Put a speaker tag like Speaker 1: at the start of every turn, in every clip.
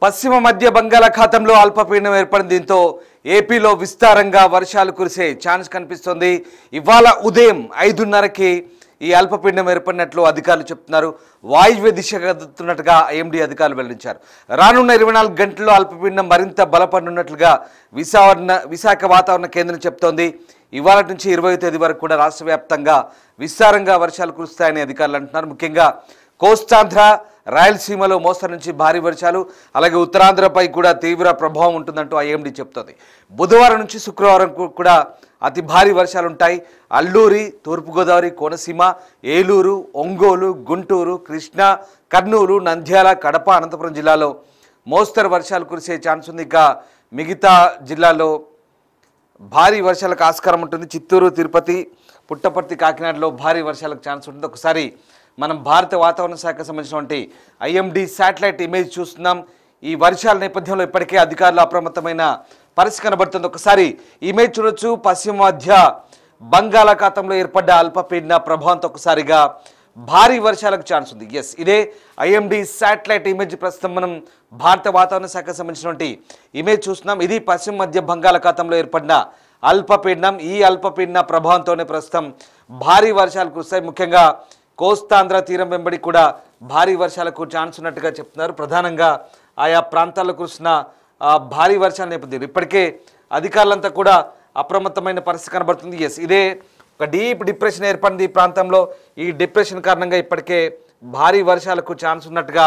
Speaker 1: పశ్చిమ మధ్య బంగాళాఖాతంలో అల్పపీడనం ఏర్పడిన దీంతో ఏపీలో విస్తారంగా వర్షాలు కురిసే ఛాన్స్ కనిపిస్తోంది. ఇవాళ ఉదయం 5:30కి ఈ అల్పపీడనం ఏర్పడినట్లు అధికారులు చెప్తున్నారు. వాయువ్య దిశగా కదులుతున్నట్టుగా ఐఎండీ అధికారులు వెల్లడించారు. రానున్న 24 గంటల్లో అల్పపీడనం మరింత బలపడనున్నట్లుగా విశాఖ వాతావరణ కేంద్రం చెప్తోంది. ఇవాళ నుంచి 20వ తేదీ వరకు కూడా రాష్ట్ర వ్యాప్తంగా విస్తారంగా వర్షాలు కురుస్తాయని అధికారులు అంటున్నారు. ముఖ్యంగా కోస్తాంధ్ర, రాయలసీమలో మోస్తరు నుంచి భారీ వర్షాలు, అలాగే ఉత్తరాంధ్రపై కూడా తీవ్ర ప్రభావం ఉంటుందంటూ ఐఎండీ చెప్తోంది. బుధవారం నుంచి శుక్రవారం కూడా అతి భారీ వర్షాలు ఉంటాయి. అల్లూరి, తూర్పుగోదావరి, కోనసీమ, ఏలూరు, ఒంగోలు, గుంటూరు, కృష్ణా, కర్నూలు, నంద్యాల, కడప, అనంతపురం జిల్లాలో మోస్తరు వర్షాలు కురిసే ఛాన్స్ ఉంది. ఇక మిగతా జిల్లాల్లో భారీ వర్షాలకు ఆస్కారం ఉంటుంది. చిత్తూరు, తిరుపతి, పుట్టపర్తి, కాకినాడలో భారీ వర్షాలకు ఛాన్స్ ఉంటుంది. ఒకసారి మనం భారత వాతావరణ శాఖకు సంబంధించినటువంటి ఐఎండీ శాటిలైట్ ఇమేజ్ చూస్తున్నాం. ఈ వర్షాల నేపథ్యంలో ఇప్పటికే అధికారులు అప్రమత్తమైన పరిస్థితి కనబడుతుంది. ఒకసారి ఇమేజ్ చూడొచ్చు. పశ్చిమ మధ్య బంగాళాఖాతంలో ఏర్పడ్డ అల్పపీడన ప్రభావంతో ఒకసారిగా భారీ వర్షాలకు ఛాన్స్ ఉంది. ఎస్, ఇదే ఐఎండీ శాటిలైట్ ఇమేజ్. ప్రస్తుతం మనం భారత వాతావరణ శాఖకు సంబంధించినటువంటి ఇమేజ్ చూస్తున్నాం. ఇది పశ్చిమ మధ్య బంగాళాఖాతంలో ఏర్పడిన అల్పపీడనం. ఈ అల్పపీడన ప్రభావంతోనే ప్రస్తుతం భారీ వర్షాలు కురుస్తాయి. ముఖ్యంగా కోస్తాంధ్ర తీరం వెంబడి కూడా భారీ వర్షాలకు ఛాన్స్ ఉన్నట్టుగా చెప్తున్నారు. ప్రధానంగా ఆయా ప్రాంతాల్లో కురిసిన భారీ వర్షాల నేపథ్యంలో ఇప్పటికే అధికారులంతా కూడా అప్రమత్తమైన పరిస్థితి కనబడుతుంది. ఎస్, ఇదే ఒక డీప్ డిప్రెషన్ ఏర్పడింది ఈ ప్రాంతంలో. ఈ డిప్రెషన్ కారణంగా ఇప్పటికే భారీ వర్షాలకు ఛాన్స్ ఉన్నట్టుగా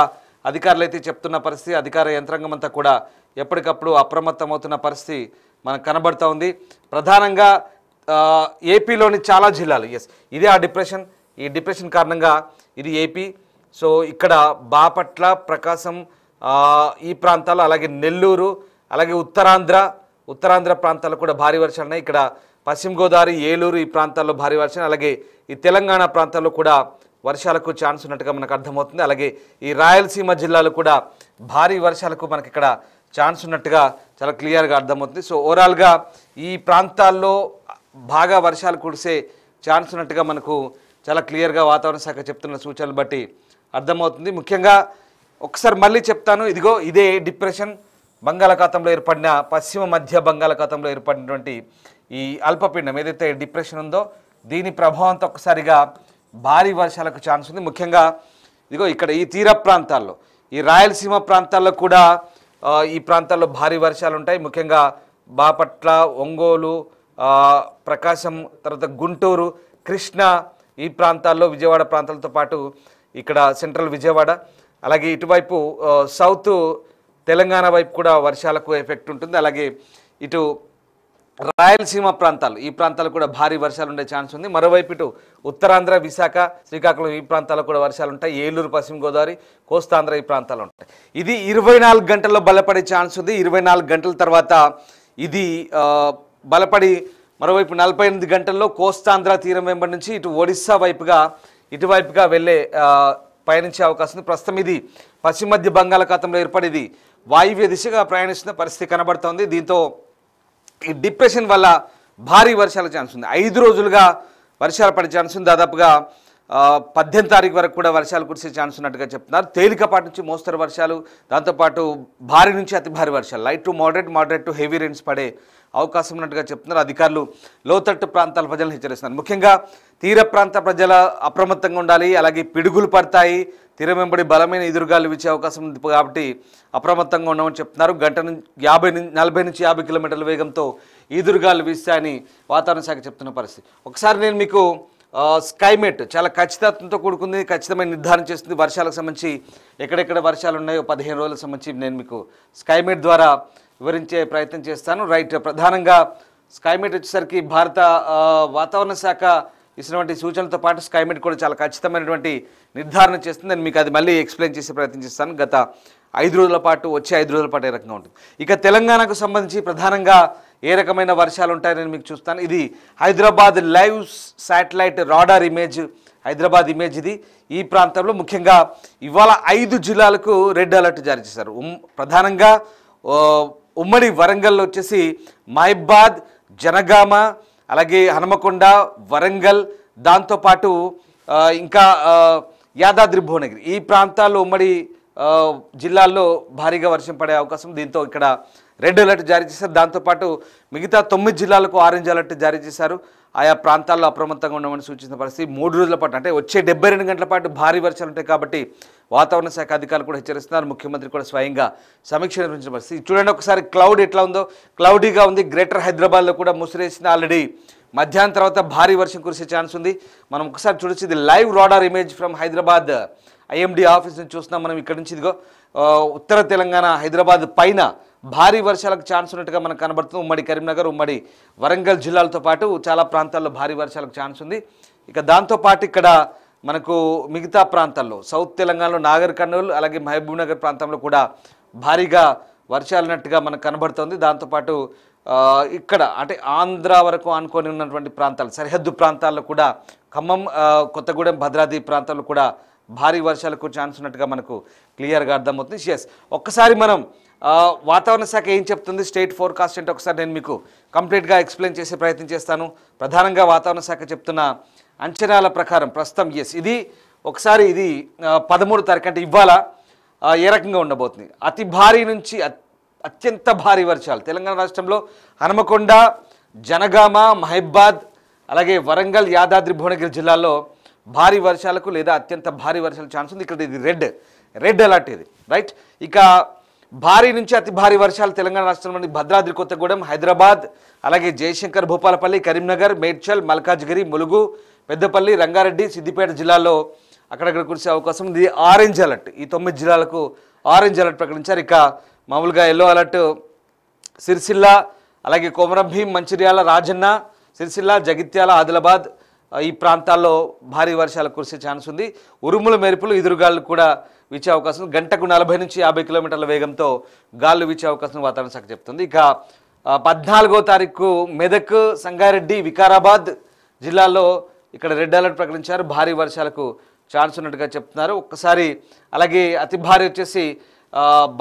Speaker 1: అధికారులు అయితే చెప్తున్న పరిస్థితి. అధికార యంత్రాంగం అంతా కూడా ఎప్పటికప్పుడు అప్రమత్తమవుతున్న పరిస్థితి మనకు కనబడుతూ ఉంది. ప్రధానంగా ఏపీలోని చాలా జిల్లాలు, ఎస్ ఇదే ఆ డిప్రెషన్. ఈ డిప్రెషన్ కారణంగా ఇది ఏపీ. సో ఇక్కడ బాపట్ల, ప్రకాశం, ఈ ప్రాంతాలు, అలాగే నెల్లూరు, అలాగే ఉత్తరాంధ్ర ప్రాంతాల్లో కూడా భారీ వర్షాలు ఉన్నాయి. ఇక్కడ పశ్చిమ గోదావరి, ఏలూరు ఈ ప్రాంతాల్లో భారీ వర్షాలు, అలాగే ఈ తెలంగాణ ప్రాంతాల్లో కూడా వర్షాలకు ఛాన్స్ ఉన్నట్టుగా మనకు అర్థమవుతుంది. అలాగే ఈ రాయలసీమ జిల్లాలో కూడా భారీ వర్షాలకు మనకి ఇక్కడ ఛాన్స్ ఉన్నట్టుగా చాలా క్లియర్గా అర్థమవుతుంది. సో ఓవరాల్గా ఈ ప్రాంతాల్లో బాగా వర్షాలు కురిసే ఛాన్స్ ఉన్నట్టుగా మనకు చాలా క్లియర్గా వాతావరణ శాఖ చెప్తున్న సూచనలు బట్టి అర్థమవుతుంది. ముఖ్యంగా ఒకసారి మళ్ళీ చెప్తాను. ఇదిగో ఇదే డిప్రెషన్. బంగాళాఖాతంలో ఏర్పడిన పశ్చిమ మధ్య బంగాళాఖాతంలో ఏర్పడినటువంటి ఈ అల్పపీడనం ఏదైతే డిప్రెషన్ ఉందో దీని ప్రభావంతో ఒకసారిగా భారీ వర్షాలకు ఛాన్స్ ఉంది. ముఖ్యంగా ఇదిగో ఇక్కడ ఈ తీర ప్రాంతాల్లో, ఈ రాయలసీమ ప్రాంతాల్లో కూడా ఈ ప్రాంతాల్లో భారీ వర్షాలు ఉంటాయి. ముఖ్యంగా బాపట్ల, ఒంగోలు, ప్రకాశం, తర్వాత గుంటూరు, కృష్ణా ఈ ప్రాంతాల్లో, విజయవాడ ప్రాంతాలతో పాటు ఇక్కడ సెంట్రల్ విజయవాడ, అలాగే ఇటువైపు సౌత్ తెలంగాణ వైపు కూడా వర్షాలకు ఎఫెక్ట్ ఉంటుంది. అలాగే ఇటు రాయలసీమ ప్రాంతాలు, ఈ ప్రాంతాలు కూడా భారీ వర్షాలు ఉండే ఛాన్స్ ఉంది. మరోవైపు ఇటు ఉత్తరాంధ్ర, విశాఖ, శ్రీకాకుళం ఈ ప్రాంతాల్లో కూడా వర్షాలు ఉంటాయి. ఏలూరు, పశ్చిమ గోదావరి, కోస్తాంధ్ర ఈ ప్రాంతాలు ఉంటాయి. ఇది 24 గంటల్లో బలపడే ఛాన్స్ ఉంది. 24 గంటల తర్వాత ఇది బలపడి మరోవైపు 48 గంటల్లో కోస్తాంధ్ర తీరం వెంబడి నుంచి ఇటు ఒడిస్సా ఇటువైపుగా వెళ్ళే పయనించే అవకాశం ఉంది. ప్రస్తుతం ఇది పశ్చిమ మధ్య బంగాళాఖాతంలో ఏర్పడేది వాయువ్య దిశగా ప్రయాణిస్తున్న పరిస్థితి కనబడుతోంది. దీంతో ఈ డిప్రెషన్ వల్ల భారీ వర్షాల ఛాన్స్ ఉంది. 5 రోజులుగా వర్షాలు పడే ఛాన్స్ ఉంది. దాదాపుగా 18 తారీఖు వరకు కూడా వర్షాలు కురిసే ఛాన్స్ ఉన్నట్టుగా చెప్తున్నారు. తేలికపాటి నుంచి మోస్తరు వర్షాలు, దాంతోపాటు భారీ నుంచి అతి భారీ వర్షాలు, light to moderate to heavy rains పడే అవకాశం ఉన్నట్టుగా చెప్తున్నారు. అధికారులు లోతట్టు ప్రాంతాల ప్రజలను హెచ్చరిస్తున్నారు. ముఖ్యంగా తీర ప్రాంత ప్రజల అప్రమత్తంగా ఉండాలి. అలాగే పిడుగులు పడతాయి, తీరం వెంబడి బలమైన ఎదురుగాలు వీచే అవకాశం ఉంది కాబట్టి అప్రమత్తంగా ఉండమని చెప్తున్నారు. గంట నుంచి 40 నుంచి 50 కిలోమీటర్ల వేగంతో ఎదురుగాలు వీస్తాయని వాతావరణ శాఖ చెప్తున్న పరిస్థితి. ఒకసారి నేను మీకు స్కైమేట్ చాలా ఖచ్చితత్వంతో కూడుకుంది, ఖచ్చితమైన నిర్ధారణ చేస్తుంది. వర్షాలకు సంబంధించి ఎక్కడెక్కడ వర్షాలు ఉన్నాయో 15 రోజులకు సంబంధించి నేను మీకు స్కైమేట్ ద్వారా వివరించే ప్రయత్నం చేస్తాను. రైట్, ప్రధానంగా స్కైమేట్ వచ్చేసరికి భారత వాతావరణ శాఖ ఇచ్చినటువంటి సూచనలతో పాటు స్కైమేట్ కూడా చాలా ఖచ్చితమైనటువంటి నిర్ధారణ చేస్తుంది. నేను మీకు అది మళ్ళీ ఎక్స్ప్లెయిన్ చేసే ప్రయత్నం చేస్తాను. గత 5 రోజుల పాటు, వచ్చే 5 రోజుల పాటు ఏ రకంగా ఉంటుంది. ఇక తెలంగాణకు సంబంధించి ప్రధానంగా ఏ రకమైన వర్షాలు ఉంటాయని నేను మీకు చూస్తాను. ఇది Hyderabad live satellite radar image, Hyderabad image ఇది. ఈ ప్రాంతంలో ముఖ్యంగా ఇవాళ 5 జిల్లాలకు రెడ్ అలర్ట్ జారీ చేశారు. ప్రధానంగా ఉమ్మడి వరంగల్లో వచ్చేసి మహబాద్, జనగామ, అలాగే హనుమకొండ, వరంగల్, దాంతోపాటు ఇంకా యాదాద్రి భువనగిరి ఈ ప్రాంతాల్లో ఉమ్మడి జిల్లాల్లో భారీగా వర్షం పడే అవకాశం. దీంతో ఇక్కడ రెడ్ అలర్ట్ జారీ చేశారు. దాంతోపాటు మిగతా 9 జిల్లాలకు ఆరెంజ్ అలర్ట్ జారీ చేశారు. ఆయా ప్రాంతాల్లో అప్రమత్తంగా ఉండమని సూచించిన పరిస్థితి. 3 రోజుల పాటు అంటే వచ్చే 72 గంటల పాటు భారీ వర్షాలు ఉంటాయి కాబట్టి వాతావరణ శాఖ అధికారులు కూడా హెచ్చరిస్తున్నారు. ముఖ్యమంత్రి కూడా స్వయంగా సమీక్ష నిర్వహించిన పరిస్థితి. చూడండి ఒకసారి క్లౌడ్ ఎట్లా ఉందో. క్లౌడీగా ఉంది. గ్రేటర్ హైదరాబాద్లో కూడా ముసిరేసిన ఆల్రెడీ మధ్యాహ్నం తర్వాత భారీ వర్షం కురిసే ఛాన్స్ ఉంది. మనం ఒకసారి చూడొచ్చు. ఇది live radar image from Hyderabad IMD office నుంచి చూస్తున్నాం మనం. ఇక్కడ నుంచి ఇదిగో ఉత్తర తెలంగాణ హైదరాబాద్ పైన భారీ వర్షాలకు ఛాన్స్ ఉన్నట్టుగా మనకు కనబడుతుంది. ఉమ్మడి కరీంనగర్, ఉమ్మడి వరంగల్ జిల్లాలతో పాటు చాలా ప్రాంతాల్లో భారీ వర్షాలకు ఛాన్స్ ఉంది. ఇక దాంతోపాటు ఇక్కడ మనకు మిగతా ప్రాంతాల్లో సౌత్ తెలంగాణలో నాగర్ కర్నూలు అలాగే మహబూబ్ నగర్ ప్రాంతంలో కూడా భారీగా వర్షాలు ఉన్నట్టుగా మనకు కనబడుతుంది. దాంతోపాటు ఇక్కడ అంటే ఆంధ్ర వరకు ఆనుకొని ఉన్నటువంటి ప్రాంతాలు సరిహద్దు ప్రాంతాల్లో కూడా ఖమ్మం, కొత్తగూడెం, భద్రాద్రి ప్రాంతాల్లో కూడా భారీ వర్షాలకు ఛాన్స్ ఉన్నట్టుగా మనకు క్లియర్గా అర్థమవుతుంది. ఎస్, ఒక్కసారి మనం వాతావరణ శాఖ ఏం చెప్తుంది, స్టేట్ ఫోర్కాస్ట్ అంటే ఒకసారి నేను మీకు కంప్లీట్గా ఎక్స్ప్లెయిన్ చేసే ప్రయత్నం చేస్తాను. ప్రధానంగా వాతావరణ శాఖ చెప్తున్న అంచనాల ప్రకారం ప్రస్తుతం ఇది ఒకసారి ఇది 13 తారీఖు అంటే ఇవాళ ఏ రకంగా ఉండబోతుంది. అతి భారీ నుంచి అత్యంత భారీ వర్షాలు తెలంగాణ రాష్ట్రంలో హనుమకొండ, జనగామ, మహబాద్ అలాగే వరంగల్, యాదాద్రి భువనగిరి జిల్లాల్లో భారీ వర్షాలకు లేదా అత్యంత భారీ వర్షాలకు ఛాన్స్ ఉంది. ఇక్కడ ఇది రెడ్ అలర్ట్ ఇది, రైట్. ఇక భారీ నుంచి అతి భారీ వర్షాలు తెలంగాణ రాష్ట్రంలోని భద్రాద్రి కొత్తగూడెం, హైదరాబాద్ అలాగే జయశంకర్, భూపాలపల్లి, కరీంనగర్, మేడ్చల్, మల్కాజ్గిరి, ములుగు, పెద్దపల్లి, రంగారెడ్డి, సిద్దిపేట జిల్లాల్లో అక్కడక్కడ కురిసే అవకాశం ఉంది. ఇది ఆరెంజ్ అలర్ట్. ఈ 9 జిల్లాలకు ఆరెంజ్ అలర్ట్ ప్రకటించారు. ఇక మామూలుగా ఎల్లో అలర్ట్ సిరిసిల్ల అలాగే కొమరంభీం, మంచిర్యాల, రాజన్న, సిరిసిల్ల, జగిత్యాల, ఆదిలాబాద్ ఈ ప్రాంతాల్లో భారీ వర్షాలు కురిసే ఛాన్స్ ఉంది. ఉరుములు, మెరుపులు, ఎదురుగాలు కూడా వీచే అవకాశం ఉంది. గంటకు 40 నుంచి 50 కిలోమీటర్ల వేగంతో గాలు వీచే అవకాశం వాతావరణ శాఖ చెప్తుంది. ఇక 14వ తారీఖు మెదక్, సంగారెడ్డి, వికారాబాద్ జిల్లాల్లో ఇక్కడ రెడ్ అలర్ట్ ప్రకటించారు. భారీ వర్షాలకు ఛాన్స్ ఉన్నట్టుగా చెప్తున్నారు. ఒక్కసారి అలాగే అతి భారీ వచ్చేసి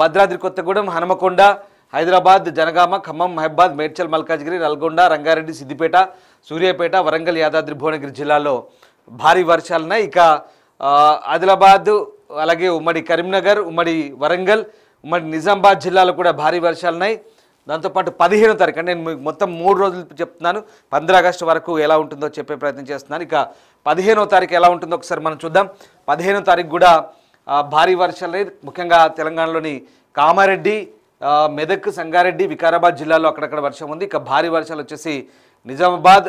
Speaker 1: భద్రాద్రి కొత్తగూడెం, హనుమకొండ, హైదరాబాద్, జనగామ, ఖమ్మం, మహబాద్, మేడ్చల్, మల్కాజ్గిరి, నల్గొండ, రంగారెడ్డి, సిద్దిపేట, సూర్యాపేట, వరంగల్, యాదాద్రి భువనగిరి జిల్లాల్లో భారీ వర్షాలున్నాయి. ఇక ఆదిలాబాద్ అలాగే ఉమ్మడి కరీంనగర్, ఉమ్మడి వరంగల్, ఉమ్మడి నిజామాబాద్ జిల్లాలో కూడా భారీ వర్షాలున్నాయి. దాంతోపాటు 15వ తారీఖు అంటే నేను మొత్తం 3 రోజులు చెప్తున్నాను. 15 ఆగస్టు వరకు ఎలా ఉంటుందో చెప్పే ప్రయత్నం చేస్తున్నాను. ఇక 15వ తారీఖు ఎలా ఉంటుందో ఒకసారి మనం చూద్దాం. 15వ తారీఖు కూడా భారీ వర్షాలు ముఖ్యంగా తెలంగాణలోని కామారెడ్డి, మెదక్, సంగారెడ్డి, వికారాబాద్ జిల్లాలో అక్కడక్కడ వర్షం ఉంది. ఇక భారీ వర్షాలు వచ్చేసి నిజామాబాద్,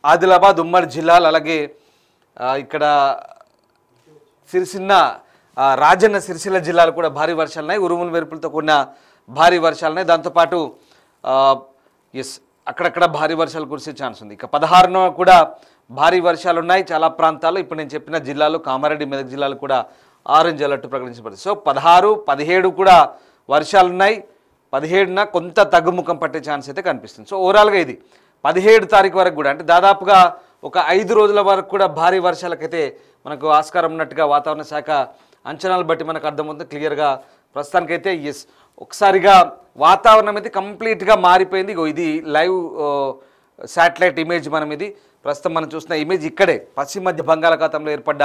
Speaker 1: ఆదిలాబాద్, ఉమ్మడి జిల్లాలు అలాగే ఇక్కడ రాజన్న సిరిసిల్ల జిల్లాలో కూడా భారీ వర్షాలు ఉన్నాయి. ఉరుములు మెరుపులతో కూడిన భారీ వర్షాలు ఉన్నాయి. దాంతోపాటు అక్కడక్కడ భారీ వర్షాలు కురిసే ఛాన్స్ ఉంది. ఇక 16న కూడా భారీ వర్షాలు ఉన్నాయి చాలా ప్రాంతాల్లో. ఇప్పుడు నేను చెప్పిన జిల్లాలు కామారెడ్డి, మెదక్ జిల్లాలు కూడా ఆరెంజ్ అలర్ట్ ప్రకటించబడింది. సో 16, 17 కూడా వర్షాలు ఉన్నాయి. 17న కొంత తగ్గుముఖం పట్టే ఛాన్స్ అయితే కనిపిస్తుంది. సో ఓవరాల్గా ఇది 17 తారీఖు వరకు కూడా అంటే దాదాపుగా ఒక 5 రోజుల వరకు కూడా భారీ వర్షాలకైతే మనకు ఆస్కారం ఉన్నట్టుగా వాతావరణ శాఖ అంచనాలు బట్టి మనకు అర్థమవుతుంది క్లియర్గా. ప్రస్తుతానికైతే ఒకసారిగా వాతావరణం అయితే కంప్లీట్గా మారిపోయింది. ఇది లైవ్ శాటిలైట్ ఇమేజ్ ఇది ప్రస్తుతం మనం చూస్తున్న ఇమేజ్. ఇక్కడే పశ్చిమ మధ్య బంగాళాఖాతంలో ఏర్పడ్డ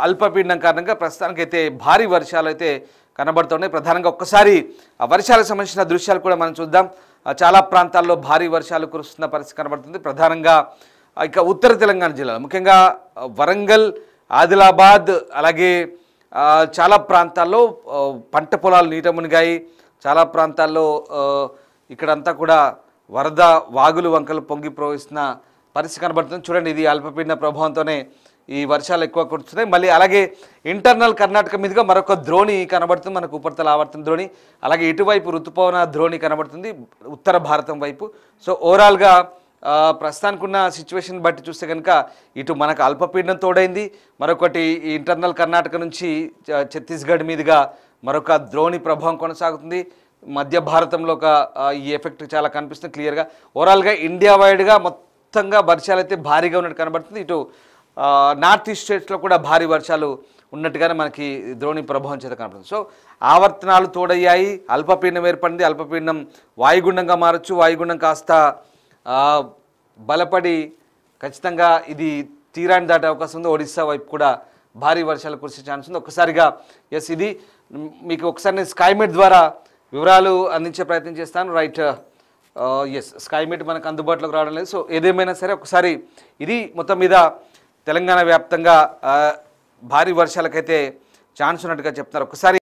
Speaker 1: అల్పపీడనం కారణంగా ప్రస్తుతానికైతే భారీ వర్షాలు అయితే కనబడుతున్నాయి. ప్రధానంగా ఒక్కసారి ఆ వర్షాలకు సంబంధించిన దృశ్యాలు కూడా మనం చూద్దాం. చాలా ప్రాంతాల్లో భారీ వర్షాలు కురుస్తున్న పరిస్థితి కనబడుతుంది. ప్రధానంగా ఇక ఉత్తర తెలంగాణ జిల్లాలో ముఖ్యంగా వరంగల్, ఆదిలాబాద్ అలాగే చాలా ప్రాంతాల్లో పంట పొలాలు నీట మునిగాయి. చాలా ప్రాంతాల్లో ఇక్కడంతా కూడా వరద, వాగులు, వంకలు పొంగి ప్రవహిస్తున్న పరిస్థితి కనబడుతుంది. చూడండి, ఇది అల్పపీడన ప్రభావంతోనే ఈ వర్షాలు ఎక్కువ కురుస్తున్నాయి. మళ్ళీ అలాగే ఇంటర్నల్ కర్ణాటక మీదుగా మరొక ద్రోణి కనబడుతుంది, మనకు ఉపరితల ఆవర్తన ద్రోణి. అలాగే ఇటువైపు ఋతుపవన ద్రోణి కనబడుతుంది ఉత్తర భారతం వైపు. సో ఓవరాల్గా ప్రస్తుతానికి ఉన్న సిచ్యువేషన్ బట్టి చూస్తే కనుక ఇటు మనకు అల్పపీడనం తోడైంది, మరొకటి ఈ ఇంటర్నల్ కర్ణాటక నుంచి ఛత్తీస్గఢ్ మీదుగా మరొక ద్రోణి ప్రభావం కొనసాగుతుంది. మధ్య భారతంలో ఈ ఎఫెక్ట్ చాలా కనిపిస్తుంది క్లియర్గా. ఓవరాల్గా ఇండియా వైడ్గా మొత్తంగా వర్షాలు అయితే భారీగా ఉన్నట్టు కనబడుతుంది. ఇటు నార్త్ ఈస్ట్ స్టేట్స్లో కూడా భారీ వర్షాలు ఉన్నట్టుగానే మనకి ద్రోణి ప్రభావం చేత కనబడుతుంది. సో ఆవర్తనాలు తోడయ్యాయి, అల్పపీడనం ఏర్పడింది. అల్పపీడనం వాయుగుండంగా మారచ్చు. వాయుగుండం కాస్త బలపడి ఖచ్చితంగా ఇది తీరాన్ని దాటే అవకాశం ఉంది. ఒడిస్సా వైపు కూడా భారీ వర్షాలు కురిసే ఛాన్స్ ఉంది. ఒక్కసారిగా ఎస్ ఇది మీకు ఒకసారి నేను స్కైమెట్ ద్వారా వివరాలు అందించే ప్రయత్నం చేస్తాను. రైట్, ఎస్ స్కైమెట్ మనకు అందుబాటులోకి రావడం లేదు. సో ఏదేమైనా సరే ఒకసారి ఇది మొత్తం మీద తెలంగాణ వ్యాప్తంగా భారీ వర్షాలకైతే ఛాన్స్ ఉన్నట్టుగా చెప్తున్నారు. ఒకసారి